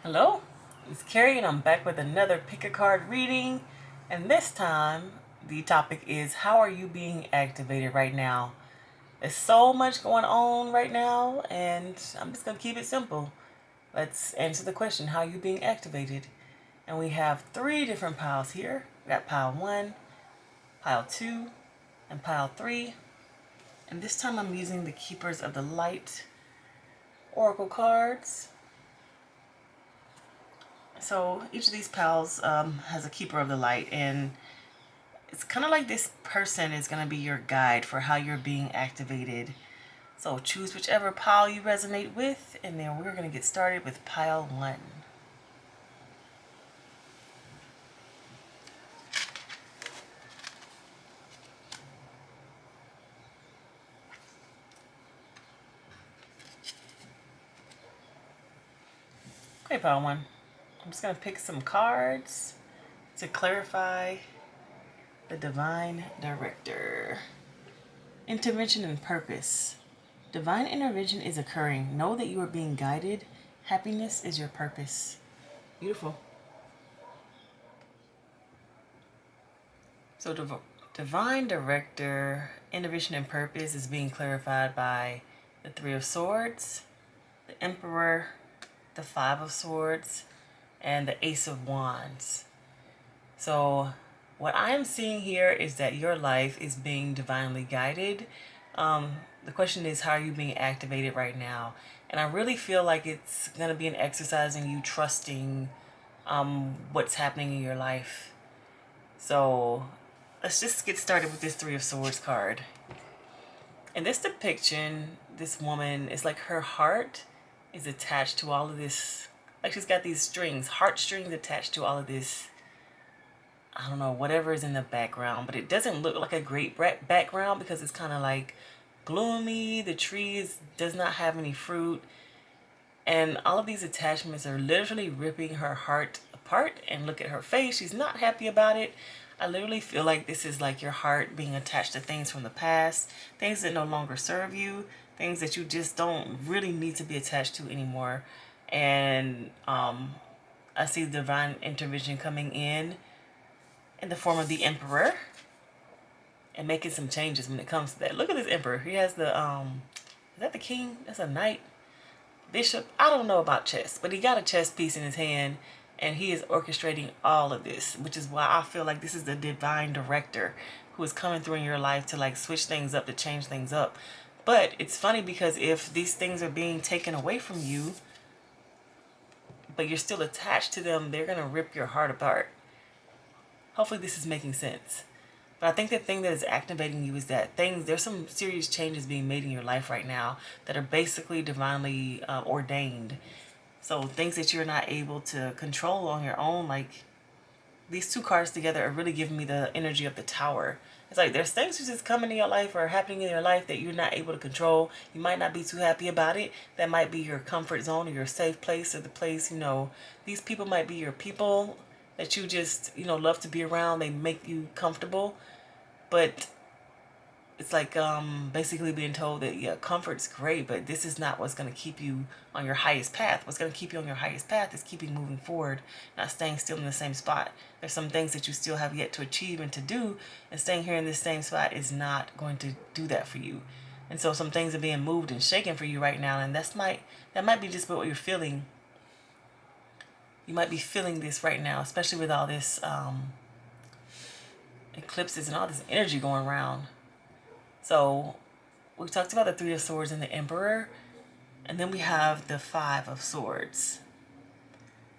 Hello, it's Carrie and I'm back with another pick a card reading. And this time, the topic is how are you being activated right now? There's so much going on right now, and I'm just going to keep it simple. Let's answer the question, how are you being activated? And we have three different piles here. We got pile 1, pile 2, and pile 3. And this time I'm using the Keepers of the Light Oracle cards. So each of these piles has a Keeper of the Light, and it's kind of like this person is going to be your guide for how you're being activated. So choose whichever pile you resonate with, and then we're going to get started with pile 1. Okay, pile 1. I'm just going to pick some cards to clarify the Divine Director. Intervention and purpose. Divine intervention is occurring. Know that you are being guided. Happiness is your purpose. Beautiful. So Divine Director, intervention and purpose is being clarified by the Three of Swords, the Emperor, the Five of Swords, and the Ace of Wands. So what I'm seeing here is that your life is being divinely guided. The question is, how are you being activated right now? And I really feel like it's going to be an exercise in you trusting what's happening in your life. So let's just get started with this Three of Swords card. In this depiction, this woman is like her heart is attached to all of this. Like she's got these strings, heartstrings attached to all of this. I don't know, whatever is in the background, but it doesn't look like a great background because it's kind of like gloomy. The trees does not have any fruit. And all of these attachments are literally ripping her heart apart. And look at her face. She's not happy about it. I literally feel like this is like your heart being attached to things from the past, things that no longer serve you, things that you just don't really need to be attached to anymore. And I see divine intervention coming in the form of the Emperor and making some changes when it comes to that. Look at this Emperor. He has the, is that the king? That's a knight. Bishop. I don't know about chess, but he got a chess piece in his hand and he is orchestrating all of this, which is why I feel like this is the divine director who is coming through in your life to like switch things up, to change things up. But it's funny because if these things are being taken away from you, but you're still attached to them, they're going to rip your heart apart. Hopefully this is making sense. But I think the thing that is activating you is that there's some serious changes being made in your life right now that are basically divinely ordained. So things that you're not able to control on your own, like these two cards together are really giving me the energy of the Tower. It's like there's things that just coming in your life or happening in your life that you're not able to control. You might not be too happy about it. That might be your comfort zone or your safe place or the place, these people might be your people that you just, love to be around. They make you comfortable. But it's like basically being told that, yeah, comfort's great, but this is not what's going to keep you on your highest path. What's going to keep you on your highest path is keeping moving forward, not staying still in the same spot. There's some things that you still have yet to achieve and to do, and staying here in this same spot is not going to do that for you. And so some things are being moved and shaken for you right now, and that might be just what you're feeling. You might be feeling this right now, especially with all this eclipses and all this energy going around. So we talked about the Three of Swords and the Emperor, and then we have the Five of Swords.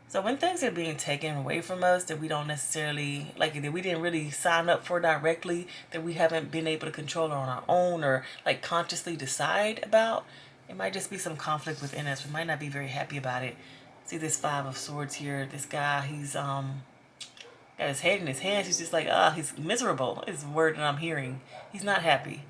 So when things are being taken away from us that we don't necessarily, like that we didn't really sign up for directly, that we haven't been able to control on our own or like consciously decide about, it might just be some conflict within us. We might not be very happy about it. See this Five of Swords here. This guy, he's got his head in his hands. He's just like, he's miserable is the word that I'm hearing. He's not happy.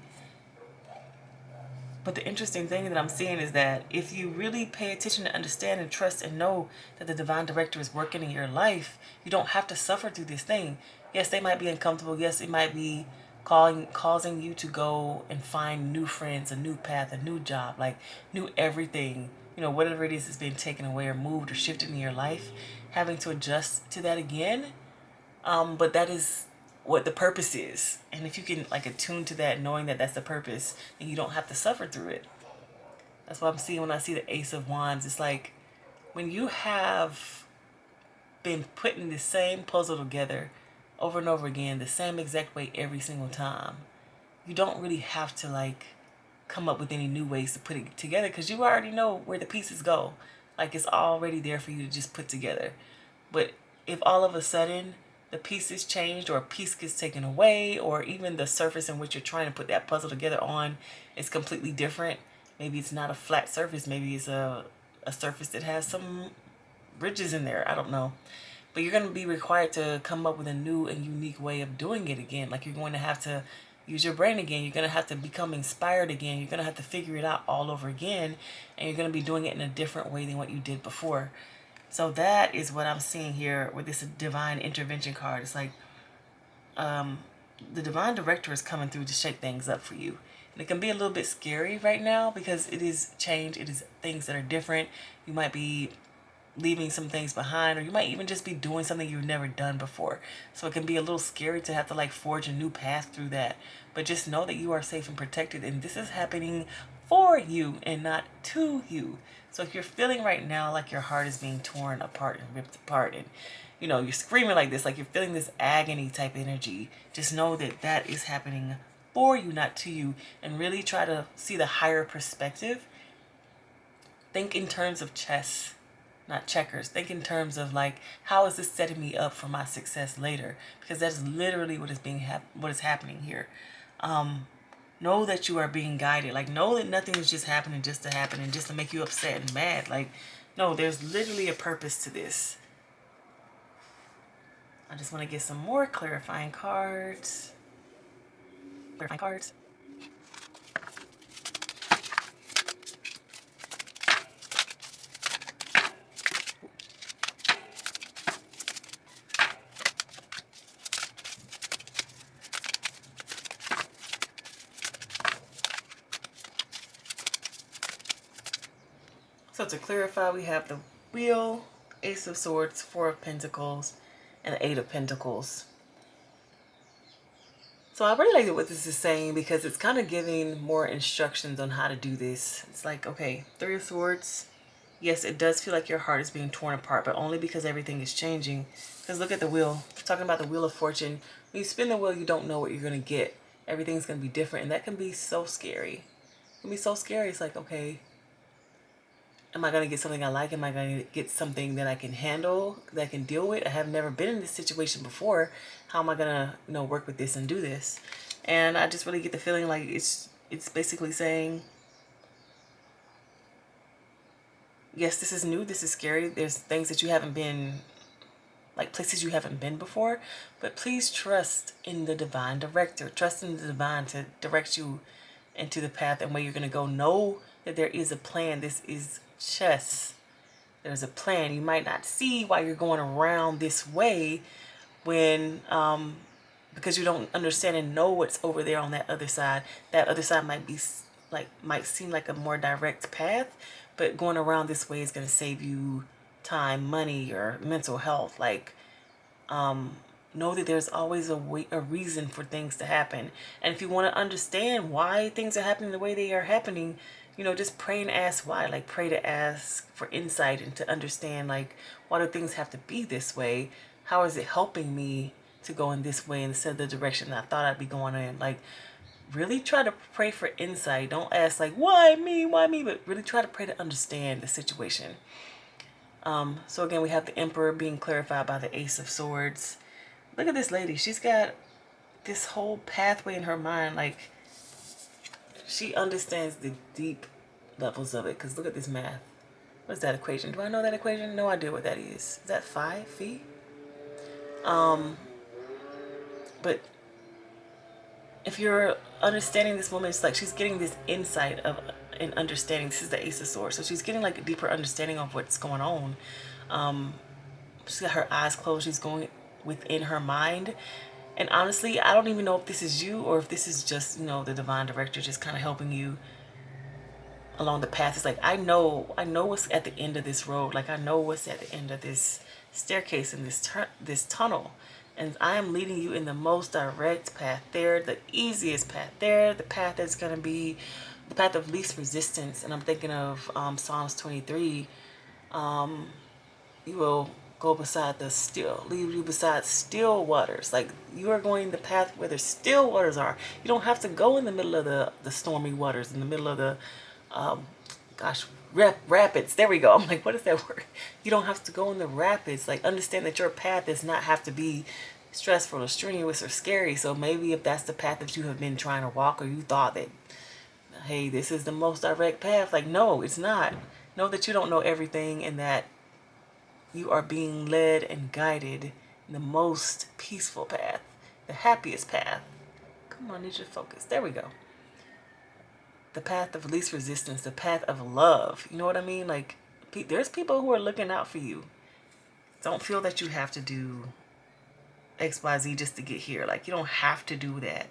But the interesting thing that I'm seeing is that if you really pay attention and understand and trust and know that the divine director is working in your life, you don't have to suffer through this thing. Yes, they might be uncomfortable. Yes, it might be causing you to go and find new friends, a new path, a new job, like new everything whatever it is that's been taken away or moved or shifted in your life, having to adjust to that again. But that is what the purpose is. And if you can like attune to that, knowing that that's the purpose, then you don't have to suffer through it. That's what I'm seeing when I see the Ace of Wands. It's like when you have been putting the same puzzle together over and over again, the same exact way every single time, you don't really have to like come up with any new ways to put it together because you already know where the pieces go. Like it's already there for you to just put together. But if all of a sudden the pieces changed or a piece gets taken away, or even the surface in which you're trying to put that puzzle together on is completely different. Maybe it's not a flat surface. Maybe it's a surface that has some ridges in there. I don't know. But you're going to be required to come up with a new and unique way of doing it again. Like you're going to have to use your brain again. You're going to have to become inspired again. You're going to have to figure it out all over again. And you're going to be doing it in a different way than what you did before. So that is what I'm seeing here with this divine intervention card. It's like the divine director is coming through to shake things up for you. And it can be a little bit scary right now because it is change. It is things that are different. You might be leaving some things behind, or you might even just be doing something you've never done before. So it can be a little scary to have to like forge a new path through that. But just know that you are safe and protected, and this is happening for you and not to you. So if you're feeling right now like your heart is being torn apart and ripped apart, and you're screaming like this, like you're feeling this agony type energy, just know that that is happening for you, not to you. And really try to see the higher perspective. Think in terms of chess, not checkers. Think in terms of like, how is this setting me up for my success later? Because that's literally what is happening here. Know that you are being guided. Like, know that nothing is just happening just to happen and just to make you upset and mad. Like, no, there's literally a purpose to this. I just want to get some more clarifying cards. Clarifying cards. So to clarify, we have the Wheel, Ace of Swords, Four of Pentacles, and the Eight of Pentacles. So I really like what this is saying because it's kind of giving more instructions on how to do this. It's like, okay, Three of Swords. Yes, it does feel like your heart is being torn apart, but only because everything is changing. Because look at the wheel. Talking about the Wheel of Fortune. When you spin the wheel, you don't know what you're going to get. Everything's going to be different, and that can be so scary. It can be so scary. It's like, okay, am I going to get something I like? Am I going to get something that I can handle, that I can deal with? I have never been in this situation before. How am I going to, work with this and do this? And I just really get the feeling like it's basically saying, yes, this is new. This is scary. There's things that you haven't been, like places you haven't been before. But please trust in the divine director. Trust in the divine to direct you into the path and where you're going to go. Know that there is a plan. This is chess. There's a plan. You might not see why you're going around this way when because you don't understand and know what's over there on that other side. That other side might seem like a more direct path, but going around this way is going to save you time, money, your mental health. Like know that there's always a reason for things to happen. And if you want to understand why things are happening the way they are happening, just pray and ask why. Like, pray to ask for insight and to understand, like, why do things have to be this way? How is it helping me to go in this way instead of the direction that I thought I'd be going in? Like, really try to pray for insight. Don't ask, like, why me? But really try to pray to understand the situation. So again, we have the Emperor being clarified by the Ace of Swords. Look at this lady. She's got this whole pathway in her mind. Like, she understands the deep levels of it. Because look at this math. What's that equation? Do I know that equation? No idea what that is. Is that 5 feet? But if you're understanding this woman, it's like she's getting this insight of and understanding. This is the Ace of Swords. So she's getting like a deeper understanding of what's going on. She's got her eyes closed. She's going within her mind. And honestly, I don't even know if this is you or if this is just, the divine director just kind of helping you along the path. It's like, I know what's at the end of this road. Like, I know what's at the end of this staircase in this tunnel. And I am leading you in the most direct path there, the easiest path there, the path that's going to be the path of least resistance. And I'm thinking of Psalms 23. You will go beside the still, leave you beside still waters. Like, you are going the path where the still waters are. You don't have to go in the middle of the stormy waters, in the middle of the, gosh, rapids. There we go. I'm like, what is that word? You don't have to go in the rapids. Like, understand that your path does not have to be stressful or strenuous or scary. So maybe if that's the path that you have been trying to walk, or you thought that, hey, this is the most direct path, like, no, it's not. Know that you don't know everything, and that you are being led and guided in the most peaceful path, the happiest path. Come on, need your focus. There we go. The path of least resistance, the path of love. You know what I mean? Like, there's people who are looking out for you. Don't feel that you have to do XYZ just to get here. Like, you don't have to do that.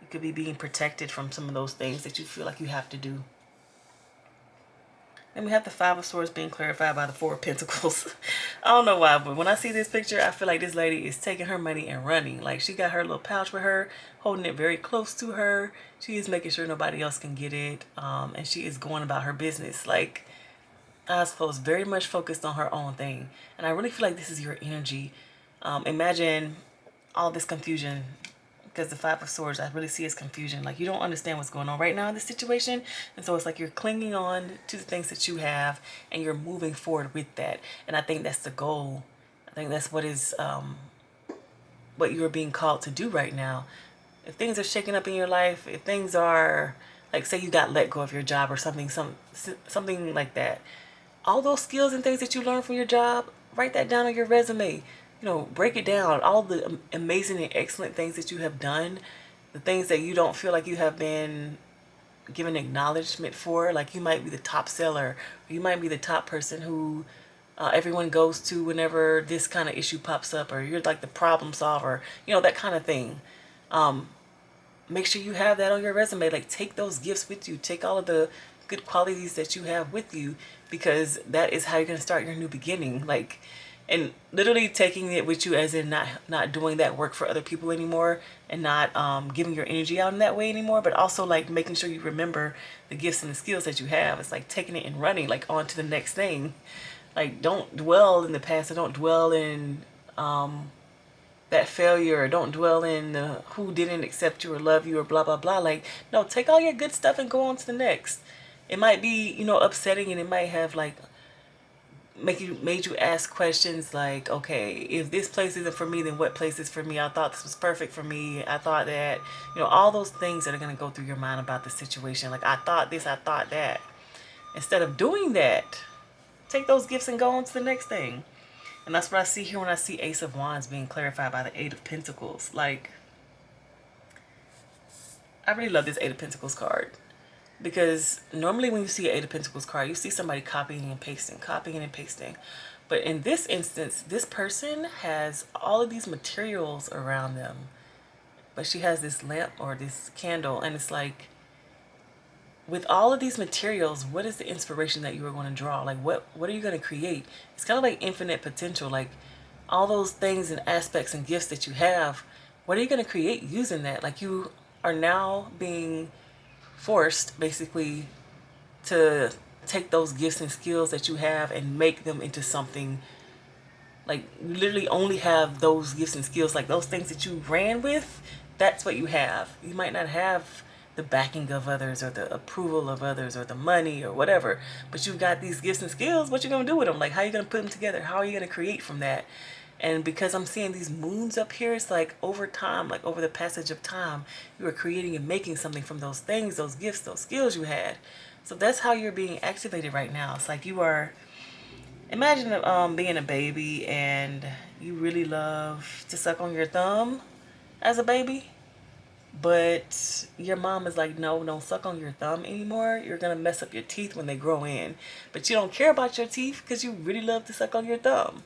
You could be being protected from some of those things that you feel like you have to do. And we have the Five of Swords being clarified by the Four of Pentacles. I don't know why, but when I see this picture, I feel like this lady is taking her money and running. Like, she got her little pouch with her, holding it very close to her. She is making sure nobody else can get it. And she is going about her business. Like, I suppose very much focused on her own thing. And I really feel like this is your energy. Imagine all this confusion. Because the Five of Swords, I really see as confusion. Like, you don't understand what's going on right now in this situation. And so it's like you're clinging on to the things that you have, and you're moving forward with that. And I think that's the goal. I think that's what is what you're being called to do right now. If things are shaking up in your life, if things are, like, say you got let go of your job or something like that, all those skills and things that you learned from your job, write that down on your resume. You know, break it down. All the amazing and excellent things that you have done, the things that you don't feel like you have been given acknowledgement for. Like, you might be the top seller, or you might be the top person who everyone goes to whenever this kind of issue pops up, or you're like the problem solver, you know, that kind of thing. Make sure you have that on your resume. Like, take those gifts with you. Take all of the good qualities that you have with you, because that is how you're going to start your new beginning. Like, and literally taking it with you, as in not doing that work for other people anymore, and not giving your energy out in that way anymore, but also like making sure you remember the gifts and the skills that you have. It's like taking it and running, like, on to the next thing. Like, don't dwell in the past, or don't dwell in that failure, or don't dwell in who didn't accept you or love you or blah blah blah. Like, no, take all your good stuff and go on to the next. It might be, you know, upsetting, and it might have like made you ask questions like, okay, if this place isn't for me, then what place is for me? I thought this was perfect for me. I thought that, you know, all those things that are going to go through your mind about the situation. Like, I thought this, I thought that. Instead of doing that, take those gifts and go on to the next thing. And that's what I see here when I see Ace of Wands being clarified by the Eight of Pentacles. Like, I really love this Eight of Pentacles card. Because normally when you see an Eight of Pentacles card, you see somebody copying and pasting. But in this instance, this person has all of these materials around them. But she has this lamp or this candle, and it's like, with all of these materials, what is the inspiration that you are going to draw? Like, what are you going to create? It's kind of like infinite potential. Like, all those things and aspects and gifts that you have, what are you going to create using that? Like, you are now being forced basically to take those gifts and skills that you have and make them into something. Like, you literally only have those gifts and skills, like those things that you ran with, that's what you have. You might not have the backing of others, or the approval of others, or the money, or whatever, but you've got these gifts and skills. What you gonna do with them? Like, how are you gonna put them together? How are you gonna create from that? And because I'm seeing these moons up here, it's like over time, like over the passage of time, you are creating and making something from those things, those gifts, those skills you had. So that's how you're being activated right now. It's like you are, imagine being a baby, and you really love to suck on your thumb as a baby, but your mom is like, no, don't suck on your thumb anymore. You're going to mess up your teeth when they grow in. But you don't care about your teeth because you really love to suck on your thumb.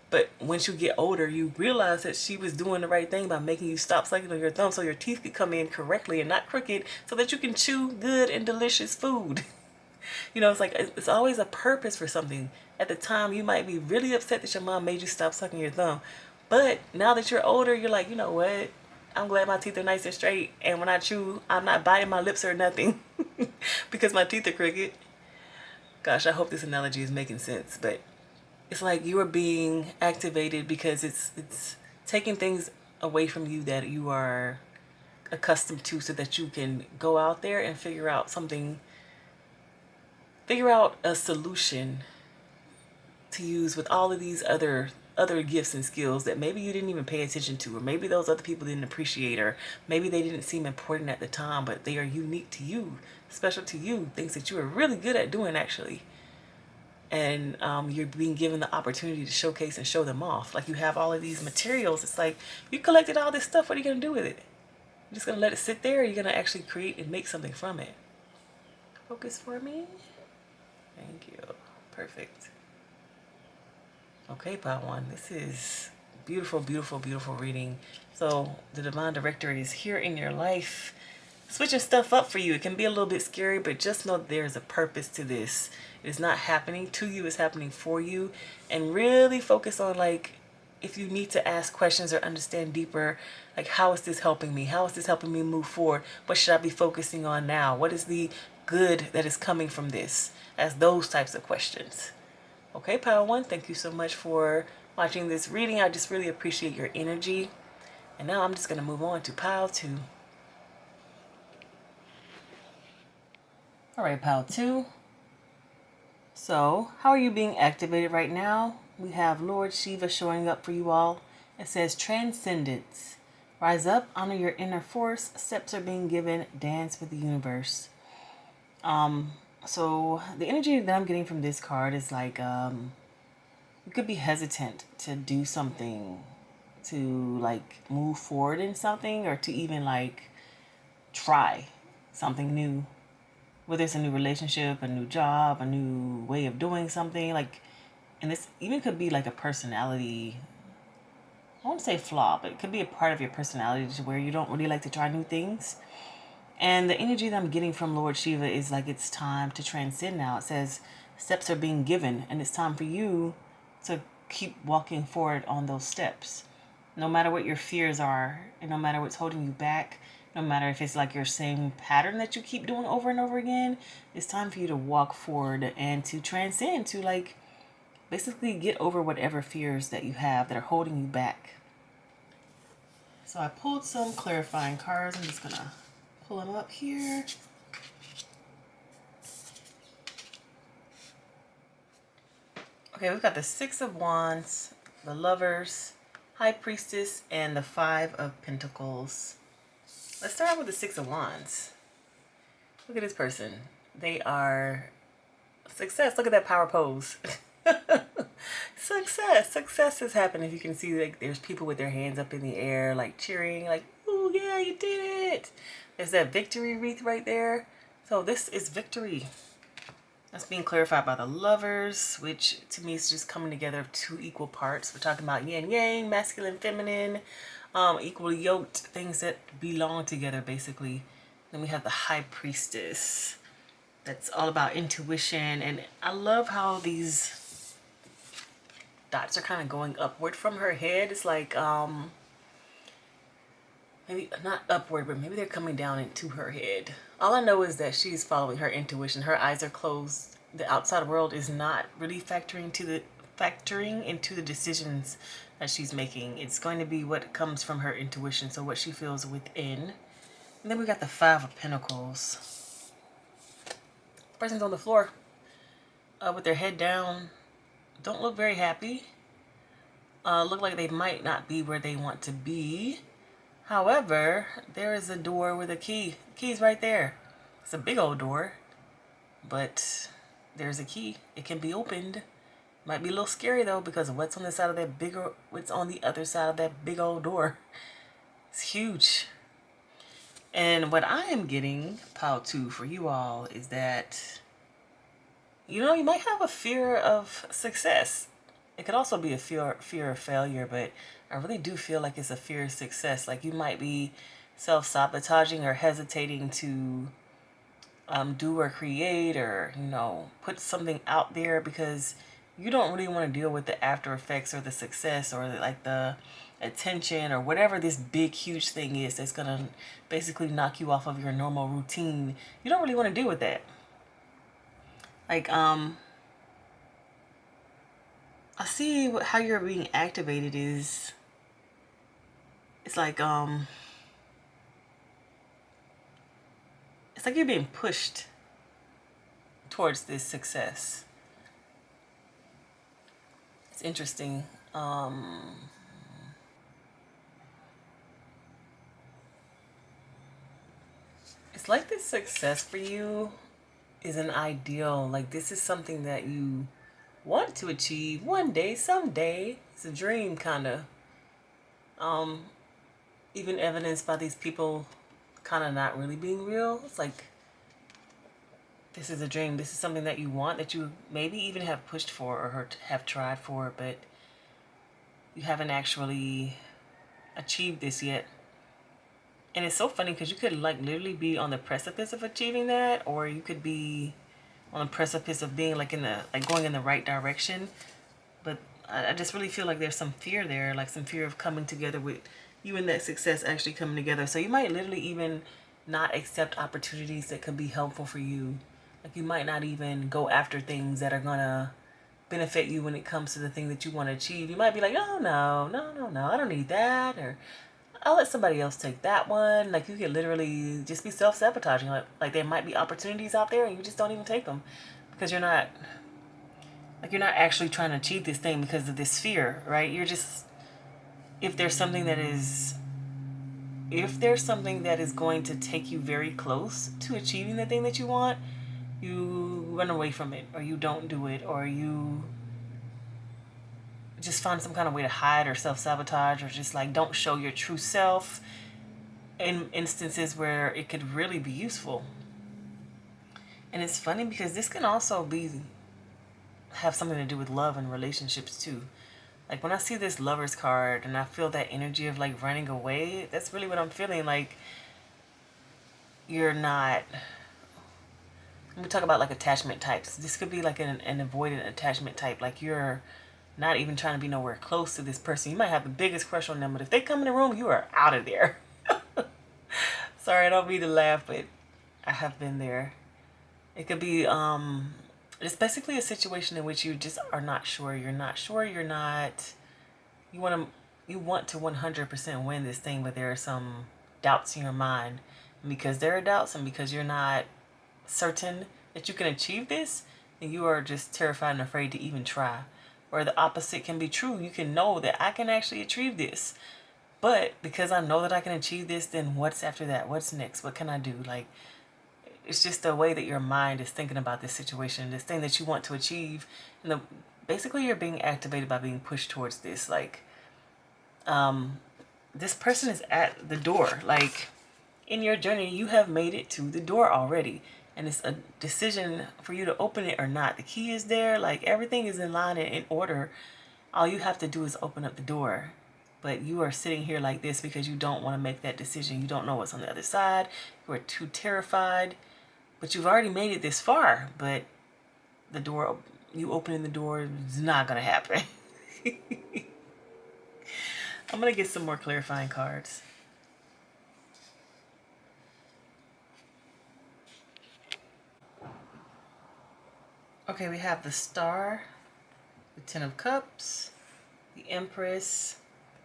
But once you get older, you realize that she was doing the right thing by making you stop sucking on your thumb so your teeth could come in correctly and not crooked so that you can chew good and delicious food. You know, it's like it's always a purpose for something. At the time, you might be really upset that your mom made you stop sucking your thumb. But now that you're older, you're like, you know what? I'm glad my teeth are nice and straight. And when I chew, I'm not biting my lips or nothing because my teeth are crooked. Gosh, I hope this analogy is making sense. But it's like you are being activated because it's taking things away from you that you are accustomed to so that you can go out there and figure out a solution to use with all of these other gifts and skills that maybe you didn't even pay attention to, or maybe those other people didn't appreciate, or maybe they didn't seem important at the time, but they are unique to you, special to you, things that you are really good at doing actually. And you're being given the opportunity to showcase and show them off. Like you have all of these materials. It's like you collected all this stuff. What are you going to do with it? You're just going to let it sit there, or you're going to actually create and make something from it. Focus for me. Thank you. Perfect. Okay, Padawan, this is beautiful, beautiful, beautiful reading. So the Divine Director is here in your life, switching stuff up for you. It can be a little bit scary, but just know there's a purpose to this. It is not happening to you, it's happening for you. And really focus on, like, if you need to ask questions or understand deeper, like, how is this helping me? How is this helping me move forward? What should I be focusing on now? What is the good that is coming from this? Ask those types of questions. Okay, Padawan, thank you so much for watching this reading. I just really appreciate your energy. And now I'm just going to move on to pile 2. All right, pile 2. So, how are you being activated right now? We have Lord Shiva showing up for you all. It says transcendence. Rise up, honor your inner force. Steps are being given. Dance with the universe. So the energy that I'm getting from this card is like you could be hesitant to do something, to like move forward in something, or to even like try something new. Whether it's a new relationship, a new job, a new way of doing something, like, and this even could be like a personality, I won't say flaw, but it could be a part of your personality to where you don't really like to try new things. And the energy that I'm getting from Lord Shiva is like it's time to transcend now. It says steps are being given, and it's time for you to keep walking forward on those steps. No matter what your fears are, and no matter what's holding you back, no matter if it's like your same pattern that you keep doing over and over again, it's time for you to walk forward and to transcend, to like basically get over whatever fears that you have that are holding you back. So I pulled some clarifying cards. I'm just going to pull them up here. Okay, we've got the 6 of Wands, the Lovers, High Priestess, and the 5 of Pentacles. Let's start out with the 6 of Wands. Look at this person. They are success. Look at that power pose. Success. Success is happening. If you can see, like, there's people with their hands up in the air, like cheering, like, "Ooh, yeah, you did it." There's that victory wreath right there. So this is victory. That's being clarified by the Lovers, which to me is just coming together of 2 equal parts. We're talking about yin yang, masculine, feminine, equally yoked, things that belong together basically. Then we have the High Priestess. That's all about intuition, and I love how these dots are kind of going upward from her head. It's like maybe not upward, but maybe they're coming down into her head. All I know is that she's following her intuition. Her eyes are closed. The outside world is not really factoring into the decisions that she's making. It's going to be what comes from her intuition, so what she feels within. And then we got the 5 of Pentacles. The person's on the floor with their head down. Don't look very happy. Look like they might not be where they want to be. However, there is a door with a key. The key's right there. It's a big old door, but there's a key. It can be opened. Might be a little scary though, because what's on the side of that what's on the other side of that big old door? It's huge. And what I am getting, pile 2, for you all is that, you know, you might have a fear of success. It could also be a fear of failure, but I really do feel like it's a fear of success. Like you might be self-sabotaging or hesitating to do or create, or put something out there because you don't really want to deal with the after effects or the success or like the attention or whatever this big huge thing is that's gonna basically knock you off of your normal routine. You don't really want to deal with that. Like I see how you're being activated is, it's like it's like you're being pushed towards this success. It's interesting. It's like this success for you is an ideal. Like this is something that you want to achieve one day, someday. It's a dream, kind of. Um, Even evidenced by these people kind of not really being real. It's like this is a dream. This is something that you want, that you maybe even have pushed for or have tried for, but you haven't actually achieved this yet. And it's so funny because you could like literally be on the precipice of achieving that, or you could be on the precipice of being like going in the right direction. But I just really feel like there's some fear there, like some fear of coming together with you and that success actually coming together. So you might literally even not accept opportunities that could be helpful for you. Like you might not even go after things that are gonna benefit you when it comes to the thing that you want to achieve. You might be like, oh no, I don't need that, or I'll let somebody else take that one. Like you could literally just be self-sabotaging. Like there might be opportunities out there and you just don't even take them because you're not actually trying to achieve this thing because of this fear, right? You're just, if there's something that is going to take you very close to achieving the thing that you want, you run away from it, or you don't do it, or you just find some kind of way to hide or self-sabotage, or just like don't show your true self in instances where it could really be useful. And it's funny because this can also have something to do with love and relationships too. Like when I see this Lovers card and I feel that energy of like running away, that's really what I'm feeling. Like you're not, when we talk about like attachment types, this could be like an avoidant attachment type. Like you're not even trying to be nowhere close to this person. You might have the biggest crush on them, but if they come in the room, you are out of there. Sorry, I don't mean to laugh, but I have been there. It could be it's basically a situation in which you just are not sure. You're not sure. You want to 100% win this thing, but there are some doubts in your mind. And because there are doubts and because you're not certain that you can achieve this, and you are just terrified and afraid to even try. Or the opposite can be true. You can know that I can actually achieve this. But because I know that I can achieve this, then what's after that? What's next? What can I do? Like, it's just the way that your mind is thinking about this situation, this thing that you want to achieve. And basically you're being activated by being pushed towards this. Like, this person is at the door. Like, in your journey, you have made it to the door already. And it's a decision for you to open it or not. The key is there. Like, everything is in line and in order. All you have to do is open up the door. But you are sitting here like this because you don't want to make that decision. You don't know what's on the other side. You are too terrified. But you've already made it this far. But the door, you opening the door is not going to happen. I'm going to get some more clarifying cards. Okay, we have the Star, the Ten of Cups, the Empress,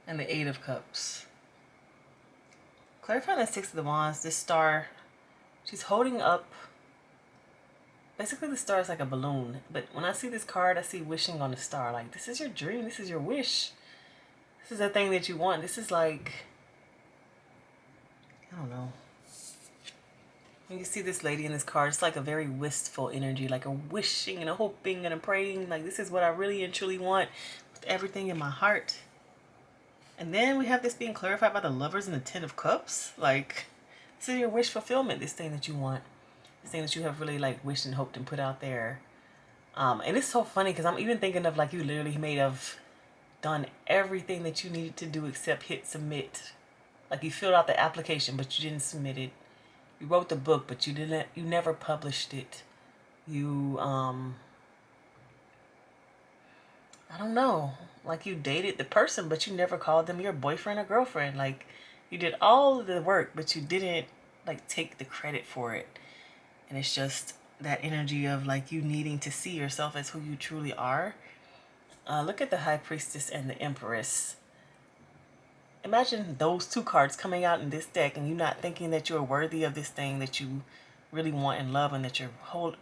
and the Eight of Cups. Clarifying the Six of the Wands, this Star, she's holding up, basically the star is like a balloon. But when I see this card, I see wishing on the star. Like, this is your dream, this is your wish. This is the thing that you want. This is like, I don't know. When you see this lady in this card, it's like a very wistful energy, like a wishing and a hoping and a praying. Like, this is what I really and truly want with everything in my heart. And then we have this being clarified by the Lovers and the Ten of Cups. Like, this is your wish fulfillment, this thing that you want. This thing that you have really like wished and hoped and put out there. And it's so funny because I'm even thinking of like you literally may have done everything that you needed to do except hit submit. Like you filled out the application, but you didn't submit it. You wrote the book, but you never published it. You, I don't know, like you dated the person, but you never called them your boyfriend or girlfriend. Like you did all of the work, but you didn't like take the credit for it. And it's just that energy of like you needing to see yourself as who you truly are. Look at the High Priestess and the Empress. Imagine those two cards coming out in this deck and you not thinking that you're worthy of this thing that you really want and love and that you're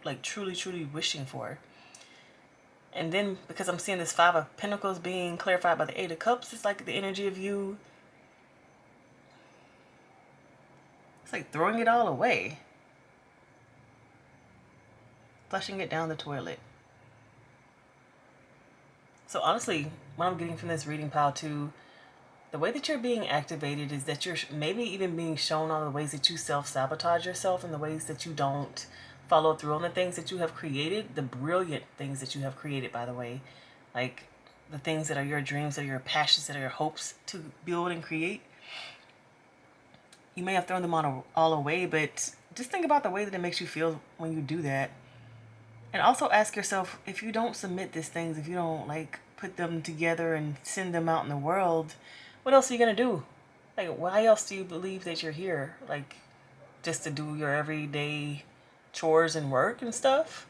like truly wishing for. And then because I'm seeing this Five of Pentacles being clarified by the Eight of Cups, it's like the energy of you, it's like throwing it all away, flushing it down the toilet. So honestly, what I'm getting from this reading pile too, the way that you're being activated is that you're maybe even being shown all the ways that you self-sabotage yourself and the ways that you don't follow through on the things that you have created, the brilliant things that you have created, by the way, like the things that are your dreams, that are your passions, that are your hopes to build and create. You may have thrown them all away, but just think about the way that it makes you feel when you do that. And also ask yourself, if you don't submit these things, if you don't like put them together and send them out in the world, what else are you going to do? Like, why else do you believe that you're here? Like, just to do your everyday chores and work and stuff?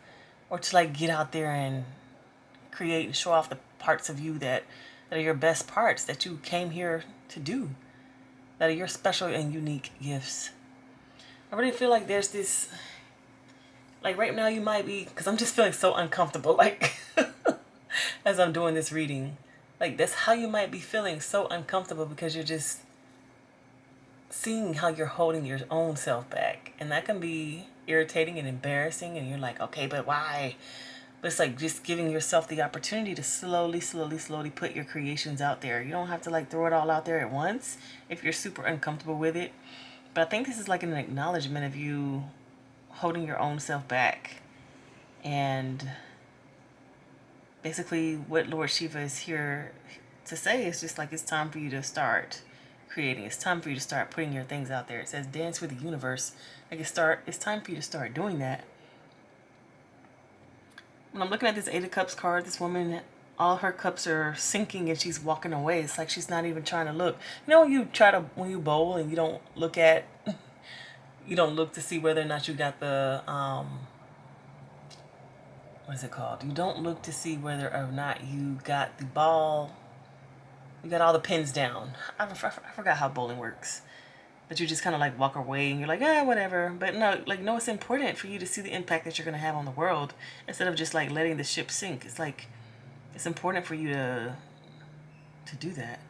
Or to, like, get out there and create and show off the parts of you that are your best parts, that you came here to do, that are your special and unique gifts? I really feel like there's this, like right now you might be, because I'm just feeling so uncomfortable, like, as I'm doing this reading. Like, that's how you might be feeling, so uncomfortable, because you're just seeing how you're holding your own self back. And that can be irritating and embarrassing, and you're like, okay, but why? But it's like just giving yourself the opportunity to slowly put your creations out there. You don't have to like throw it all out there at once if you're super uncomfortable with it. But I think this is like an acknowledgement of you holding your own self back. And basically what Lord Shiva is here to say is just like, it's time for you to start creating. It's time for you to start putting your things out there. It says dance with the universe. Like it's time for you to start doing that. When I'm looking at this Eight of Cups card, this woman, all her cups are sinking and she's walking away. It's like she's not even trying to look. You know, when you bowl and you don't look to see whether or not you got the what is it called? You don't look to see whether or not you got the ball, you got all the pins down. I forgot how bowling works. But you just kind of like walk away and you're like, whatever. But no, it's important for you to see the impact that you're going to have on the world instead of just like letting the ship sink. It's like, it's important for you to do that.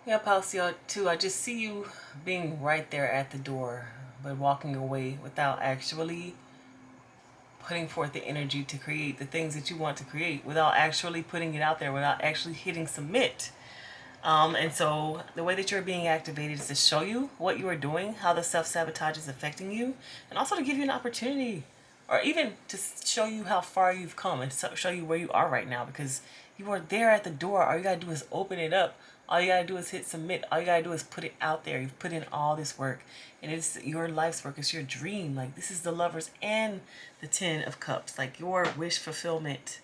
Yeah, Palsio, too, I just see you being right there at the door, but walking away without actually putting forth the energy to create the things that you want to create, without actually putting it out there, without actually hitting submit. And so the way that you're being activated is to show you what you are doing, how the self-sabotage is affecting you, and also to give you an opportunity, or even to show you how far you've come and show you where you are right now, because you are there at the door. All you gotta do is open it up. All you gotta do is hit submit. All you gotta do is put it out there. You've put in all this work, and it's your life's work. It's your dream. Like, this is the Lovers and the Ten of Cups, like your wish fulfillment.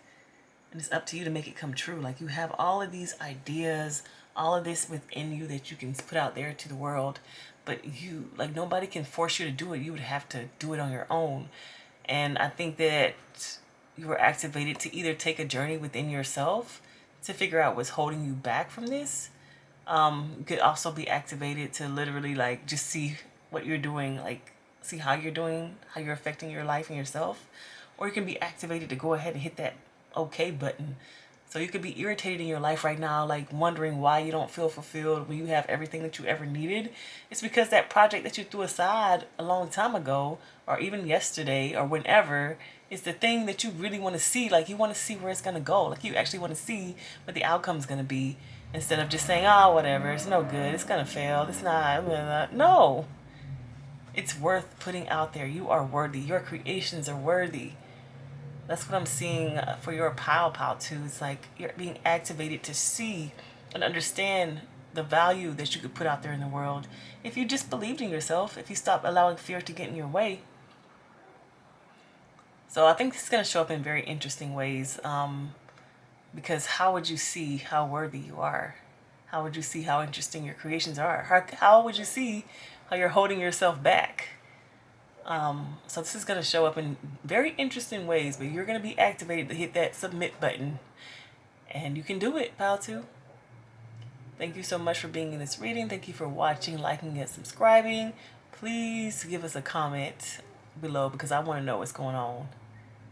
And it's up to you to make it come true. Like, you have all of these ideas, all of this within you that you can put out there to the world, but you, like, nobody can force you to do it. You would have to do it on your own. And I think that you were activated to either take a journey within yourself to figure out what's holding you back from this. You could also be activated to literally like just see what you're doing, like see how you're doing, how you're affecting your life and yourself. Or you can be activated to go ahead and hit that okay button. So you could be irritated in your life right now, like wondering why you don't feel fulfilled when you have everything that you ever needed. It's because that project that you threw aside a long time ago, or even yesterday, or whenever, is the thing that you really want to see. Like, you want to see where it's going to go. Like, you actually want to see what the outcome is going to be, instead of just saying, oh, whatever, it's no good, it's going to fail, it's not, blah, blah. No. It's worth putting out there. You are worthy. Your creations are worthy. That's what I'm seeing for your pile too. It's like you're being activated to see and understand the value that you could put out there in the world if you just believed in yourself, if you stop allowing fear to get in your way. So I think this is going to show up in very interesting ways, because how would you see how worthy you are? How would you see how interesting your creations are? How would you see how you're holding yourself back? So this is going to show up in very interesting ways, but you're going to be activated to hit that submit button. And you can do it, pal, too. Thank you so much for being in this reading. Thank you for watching, liking, and subscribing. Please give us a comment below because I want to know what's going on.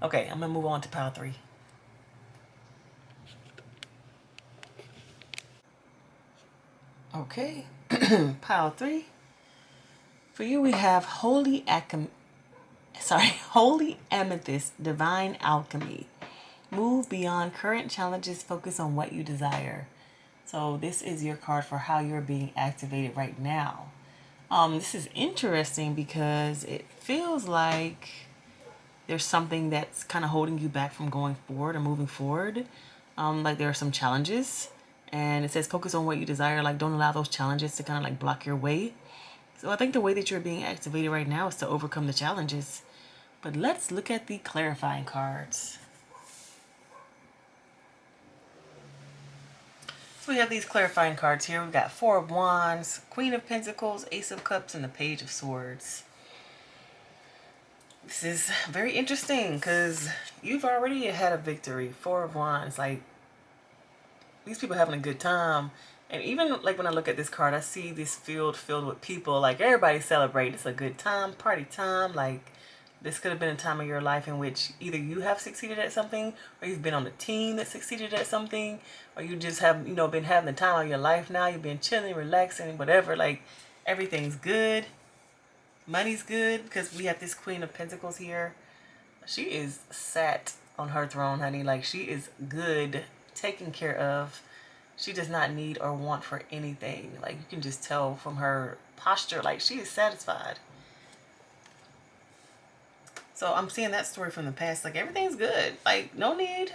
Okay, I'm going to move on to pile 3. Okay, pile 3. For you, we have Holy Amethyst, Divine Alchemy. Move beyond current challenges, focus on what you desire. So this is your card for how you're being activated right now. This is interesting because it feels like there's something that's kind of holding you back from going forward or moving forward. Like there are some challenges, and it says focus on what you desire. Like don't allow those challenges to kind of like block your way. So I think the way that you're being activated right now is to overcome the challenges. But let's look at the clarifying cards. So we have these clarifying cards here. We've got Four of Wands, Queen of Pentacles, Ace of Cups, and the Page of Swords. This is very interesting because you've already had a victory. Four of Wands, like these people having a good time. And even like when I look at this card, I see this field filled with people. Like everybody celebrating. It's a good time, party time. Like this could have been a time of your life in which either you have succeeded at something, or you've been on a team that succeeded at something, or you just have, been having the time of your life now. You've been chilling, relaxing, whatever. Like everything's good. Money's good because we have this Queen of Pentacles here. She is sat on her throne, honey. Like she is good, taken care of. She does not need or want for anything. Like you can just tell from her posture, like she is satisfied. So I'm seeing that story from the past. Like everything's good. Like no need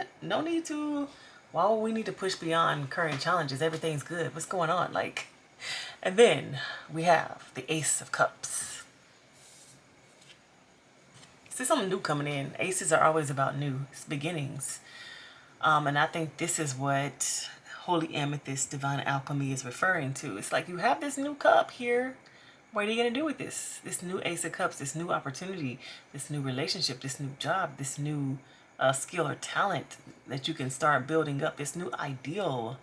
to, why would we need to push beyond current challenges? Everything's good. What's going on? Like, and then we have the Ace of Cups. See something new coming in. Aces are always about new beginnings. And I think this is what Holy Amethyst, Divine Alchemy is referring to. It's like you have this new cup here. What are you going to do with this? This new Ace of Cups, this new opportunity, this new relationship, this new job, this new skill or talent that you can start building up, this new ideal.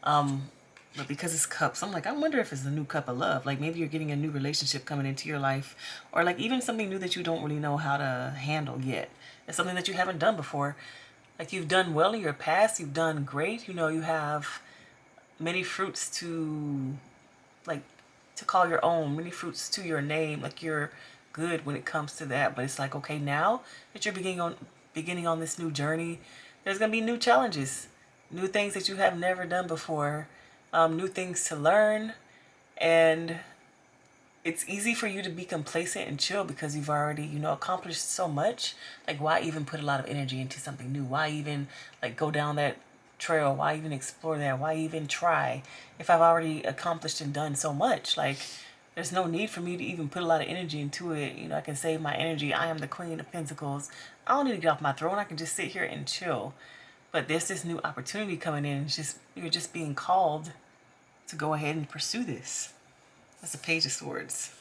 But because it's cups, I'm like, I wonder if it's a new cup of love. Like maybe you're getting a new relationship coming into your life, or like even something new that you don't really know how to handle yet. It's something that you haven't done before. Like you've done well in your past, you've done great. You have many fruits to call your own, many fruits to your name. Like you're good when it comes to that. But it's like, okay, now that you're beginning on this new journey, there's gonna be new challenges, new things that you have never done before, new things to learn, and it's easy for you to be complacent and chill because you've already, accomplished so much. Like, why even put a lot of energy into something new? Why even, like, go down that trail? Why even explore that? Why even try if I've already accomplished and done so much? Like, there's no need for me to even put a lot of energy into it. I can save my energy. I am the Queen of Pentacles. I don't need to get off my throne. I can just sit here and chill. But there's this new opportunity coming in. It's just, you're just being called to go ahead and pursue this. That's the Page of Swords.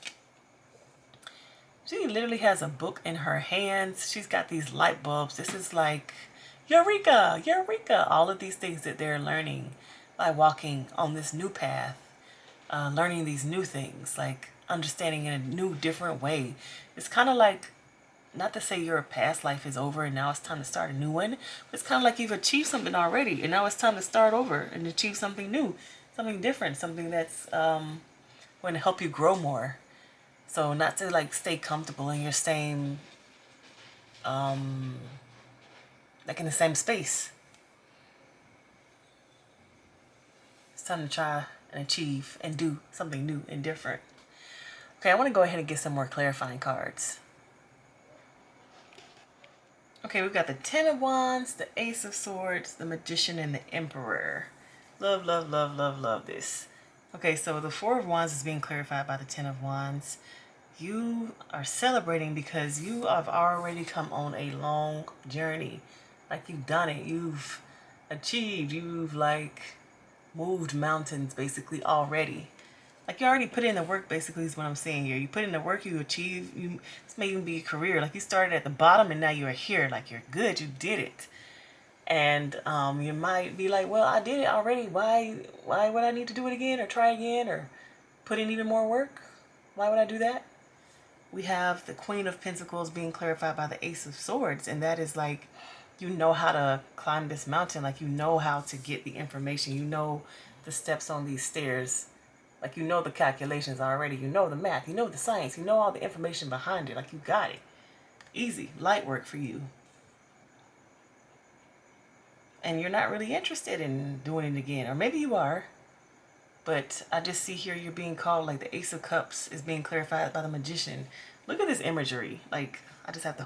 She literally has a book in her hands. She's got these light bulbs. This is like Eureka, Eureka. All of these things that they're learning by walking on this new path, learning these new things, like understanding in a new, different way. It's kind of like, not to say your past life is over and now it's time to start a new one, but it's kind of like you've achieved something already and now it's time to start over and achieve something new, something different, something that's going to help you grow more. So not to like stay comfortable in your same, like in the same space. It's time to try and achieve and do something new and different. Okay, I want to go ahead and get some more clarifying cards. Okay, we've got the Ten of Wands, the Ace of Swords, the Magician, and the Emperor. Love, love, love, love, love this. Okay, so the Four of Wands is being clarified by the Ten of Wands. You are celebrating because you have already come on a long journey. Like you've done it. You've achieved. You've like moved mountains basically already. Like you already put in the work basically is what I'm saying here. You put in the work, you achieve, this may even be a career. Like you started at the bottom and now you're here. Like you're good, you did it. And you might be like, well, I did it already. Why would I need to do it again or try again or put in even more work? Why would I do that? We have the Queen of Pentacles being clarified by the Ace of Swords, and that is like, you know how to climb this mountain. Like you know how to get the information. You know the steps on these stairs. Like you know the calculations already. You know the math. You know the science. You know all the information behind it. Like you got it. Easy. Light work for you. And you're not really interested in doing it again. Or maybe you are. But I just see here you're being called, like the Ace of Cups is being clarified by the Magician. Look at this imagery. Like, I just have to...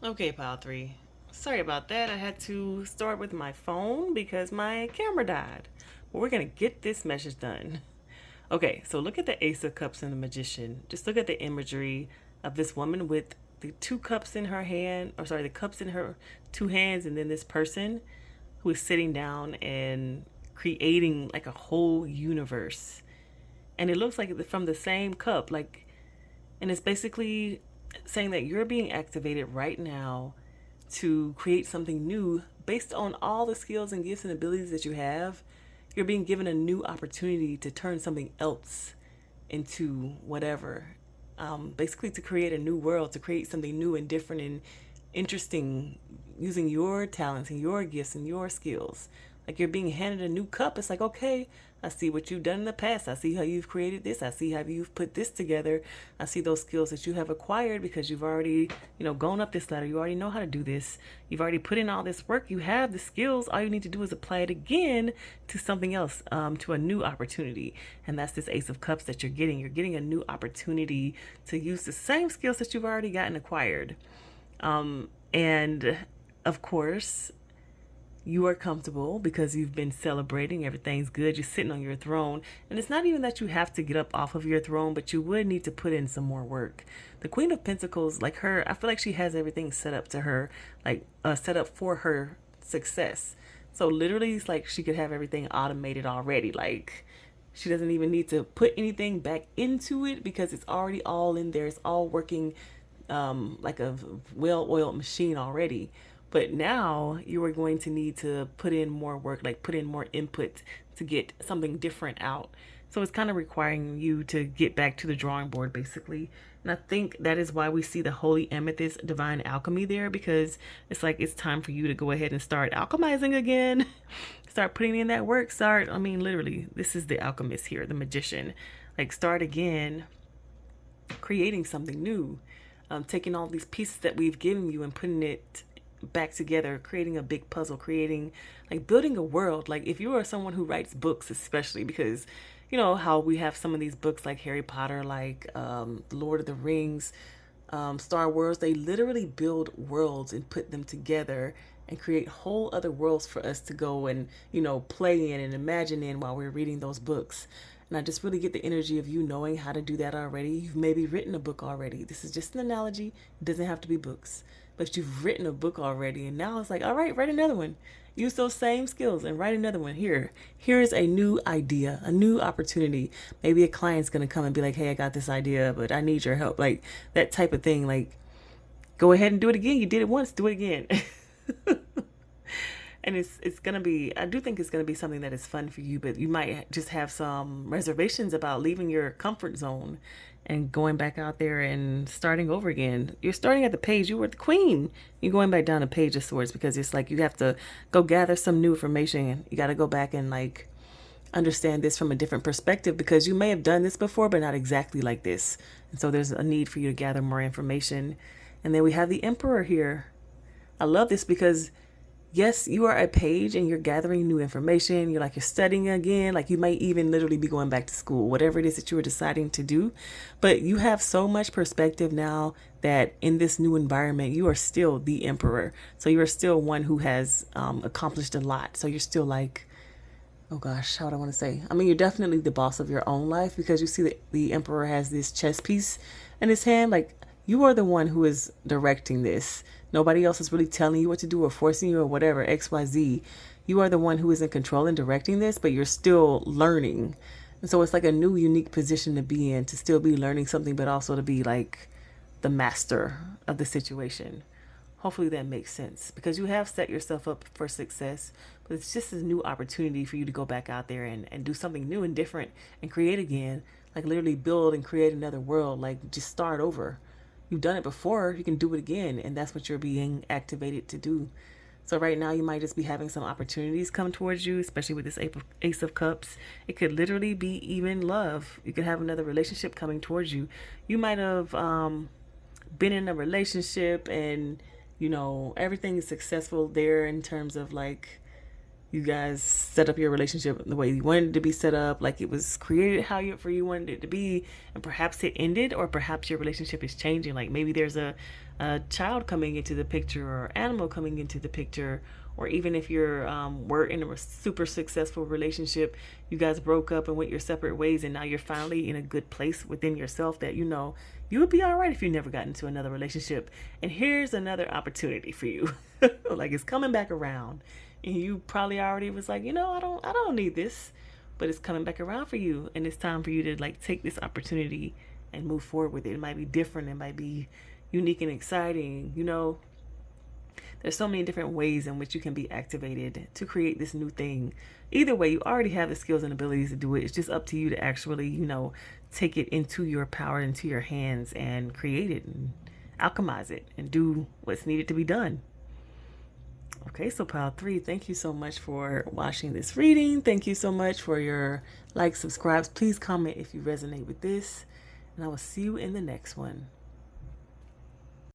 Okay, pile 3. Sorry about that. I had to start with my phone because my camera died. But we're going to get this message done. Okay, so look at the Ace of Cups and the Magician. Just look at the imagery of this woman with the 2 cups in her hand, or sorry, the cups in her 2 hands, and then this person who is sitting down and creating like a whole universe. And it looks like from the same cup, like, and it's basically saying that you're being activated right now to create something new based on all the skills and gifts and abilities that you have. You're being given a new opportunity to turn something else into whatever. Basically to create a new world, to create something new and different and interesting using your talents and your gifts and your skills. Like you're being handed a new cup. It's like, okay, I see what you've done in the past. I see how you've created this. I see how you've put this together. I see those skills that you have acquired because you've already, gone up this ladder. You already know how to do this. You've already put in all this work. You have the skills. All you need to do is apply it again to something else, to a new opportunity. And that's this Ace of Cups that you're getting. You're getting a new opportunity to use the same skills that you've already gotten acquired. And of course, you are comfortable because you've been celebrating. Everything's good. You're sitting on your throne. And it's not even that you have to get up off of your throne, but you would need to put in some more work. The Queen of Pentacles, like her, I feel like she has everything set up to her, like set up for her success. So literally it's like she could have everything automated already. Like she doesn't even need to put anything back into it because it's already all in there. It's all working like a well-oiled machine already. But now you are going to need to put in more work, like put in more input to get something different out. So it's kind of requiring you to get back to the drawing board, basically. And I think that is why we see the Holy Amethyst Divine Alchemy there, because it's like it's time for you to go ahead and start alchemizing again. Start putting in that work. Literally, this is the alchemist here, the magician. Like start again, creating something new. Taking all these pieces that we've given you and putting it back together, creating a big puzzle, creating like building a world. Like if you are someone who writes books, especially because you know how we have some of these books like Harry Potter, like Lord of the Rings, Star Wars, they literally build worlds and put them together and create whole other worlds for us to go and play in and imagine in while we're reading those books. And I just really get the energy of you knowing how to do that already. You've maybe written a book already. This is just an analogy. It doesn't have to be books. But you've written a book already. And now it's like, all right, write another one. Use those same skills and write another one. Here's a new idea, a new opportunity. Maybe a client's going to come and be like, hey, I got this idea, but I need your help. Like that type of thing. Like, go ahead and do it again. You did it once, do it again. And it's going to be, I do think it's going to be something that is fun for you, but you might just have some reservations about leaving your comfort zone and going back out there and starting over again. You're starting at the page. You were the queen. You're going back down the page of swords because it's like you have to go gather some new information. You got to go back and like understand this from a different perspective because you may have done this before, but not exactly like this. And so there's a need for you to gather more information. And then we have the Emperor here. I love this because yes, you are a page and you're gathering new information. You're studying again. Like you might even literally be going back to school, whatever it is that you were deciding to do. But you have so much perspective now that in this new environment, you are still the emperor. So you are still one who has accomplished a lot. So you're still like, oh gosh, how would I want to say? I mean, you're definitely the boss of your own life because you see that the emperor has this chess piece in his hand. Like, you are the one who is directing this. Nobody else is really telling you what to do or forcing you or whatever, XYZ. You are the one who is in control and directing this, but you're still learning. And so it's like a new, unique position to be in, to still be learning something, but also to be like the master of the situation. Hopefully that makes sense because you have set yourself up for success, but it's just a new opportunity for you to go back out there and do something new and different and create again, like literally build and create another world, like just start over. You've done it before, you can do it again, and that's what you're being activated to do. So right now you might just be having some opportunities come towards you, especially with this Ace of Cups. It could literally be even love. You could have another relationship coming towards you. You might have been in a relationship and everything is successful there in terms of like you guys set up your relationship the way you wanted it to be set up, like it was created how you wanted it to be, and perhaps it ended, or perhaps your relationship is changing. Like maybe there's a child coming into the picture or animal coming into the picture, or even if you're were in a super successful relationship, you guys broke up and went your separate ways, and now you're finally in a good place within yourself that you would be all right if you never got into another relationship. And here's another opportunity for you. Like it's coming back around. And you probably already was like, I don't need this. But it's coming back around for you. And it's time for you to like take this opportunity and move forward with it. It might be different. It might be unique and exciting. There's so many different ways in which you can be activated to create this new thing. Either way, you already have the skills and abilities to do it. It's just up to you to actually, take it into your power, into your hands, and create it and alchemize it and do what's needed to be done. Okay, so pile 3, thank you so much for watching this reading. Thank you so much for your likes, subscribes. Please comment if you resonate with this, and I will see you in the next one.